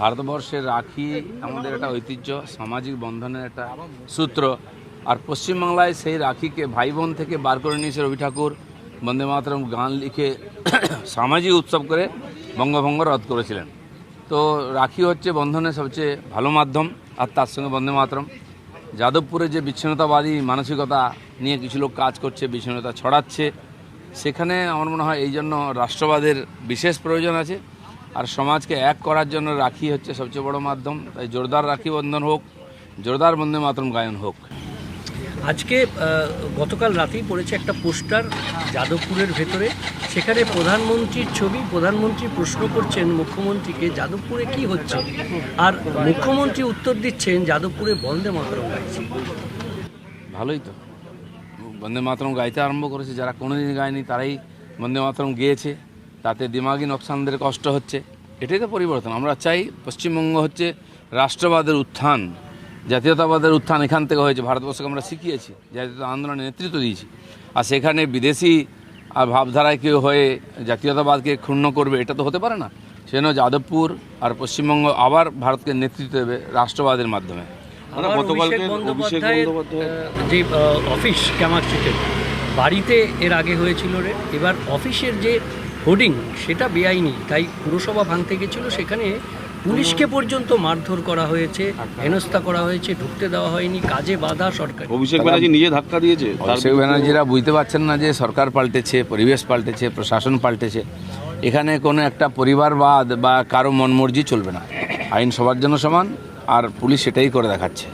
ভারতবর্ষের রাখি আমাদের একটা ঐতিহ্য, সামাজিক বন্ধনের একটা সূত্র। আর পশ্চিমবাংলায় সেই রাখিকে ভাই বোন থেকে বার করে নিয়েছে রবি ঠাকুর বন্দে মাতরম গান লিখে সামাজিক উৎসব করে বঙ্গভঙ্গ রদ করেছিলেন। তো রাখি হচ্ছে বন্ধনের সবচেয়ে ভালো মাধ্যম, আর তার সঙ্গে বন্দে মাতরম। যাদবপুরে যে বিচ্ছিন্নতাবাদী মানসিকতা নিয়ে কিছু লোক কাজ করছে, বিচ্ছিন্নতা ছড়াচ্ছে, সেখানে আমার মনে হয় এই জন্য রাষ্ট্রবাদের বিশেষ প্রয়োজন আছে। আর সমাজকে এক করার জন্য রাখি হচ্ছে সবচেয়ে বড় মাধ্যম। তাই জোরদার রাখি বন্ধন হোক, জোরদার বন্দে মাতরম গায়ন হোক। আজকে গতকাল রাতেই পড়েছে একটা পোস্টার যাদবপুরের ভেতরে, সেখানে প্রধানমন্ত্রীর ছবি। প্রধানমন্ত্রী প্রশ্ন করছেন মুখ্যমন্ত্রীকে যাদবপুরে কি হচ্ছে, আর মুখ্যমন্ত্রী উত্তর দিচ্ছেন যাদবপুরে বন্দে মাতরম গাইছে। ভালোই তো, বন্দে মাতরম গাইতে আরম্ভ করেছে। যারা কোনোদিন গায়নি তারাই বন্দে মাতরম গেয়েছে, তাতে দিমাগি নকশানদের কষ্ট হচ্ছে। এটাই তো পরিবর্তন আমরা চাই। পশ্চিমবঙ্গ হচ্ছে রাষ্ট্রবাদের উত্থান, জাতীয়তাবাদের উত্থান এখান থেকে হয়েছে। ভারতবর্ষকে আমরা শিখিয়েছি, জাতীয়তা আন্দোলনে নেতৃত্ব দিয়েছি। আর সেখানে বিদেশি আর ভাবধারায় কেউ হয়ে জাতীয়তাবাদকে ক্ষুণ্ণ করবে, এটা তো হতে পারে না। সেজন্য যাদবপুর আর পশ্চিমবঙ্গ আবার ভারতকে নেতৃত্ব দেবে রাষ্ট্রবাদের মাধ্যমে। অভিষেক বন্দ্যোপাধ্যায়ের যে অফিস ক্যামার্সিটের বাড়িতে এর আগে হয়েছিল রে, এবার অফিসের যে হোর্ডিং সেটা বেআইনি, তাই পুরসভা ভাঙতে গেছিল। সেখানে পুলিশকে পর্যন্ত মারধর করা হয়েছে, হেনস্থা করা হয়েছে, ঢুকতে দেওয়া হয়নি, কাজে বাধা। সরকার অভিষেক ব্যানার্জি নিজে ধাক্কা দিয়েছে। অভিষেক ব্যানার্জিরা বুঝতে পারছেন না যে সরকার পাল্টেছে, পরিবেশ পাল্টেছে, প্রশাসন পাল্টেছে। এখানে কোনো একটা পরিবারবাদ বা কারো মনমর্জি চলবে না। আইন সবার জন্য সমান, আর পুলিশ সেটাই করে দেখাচ্ছে।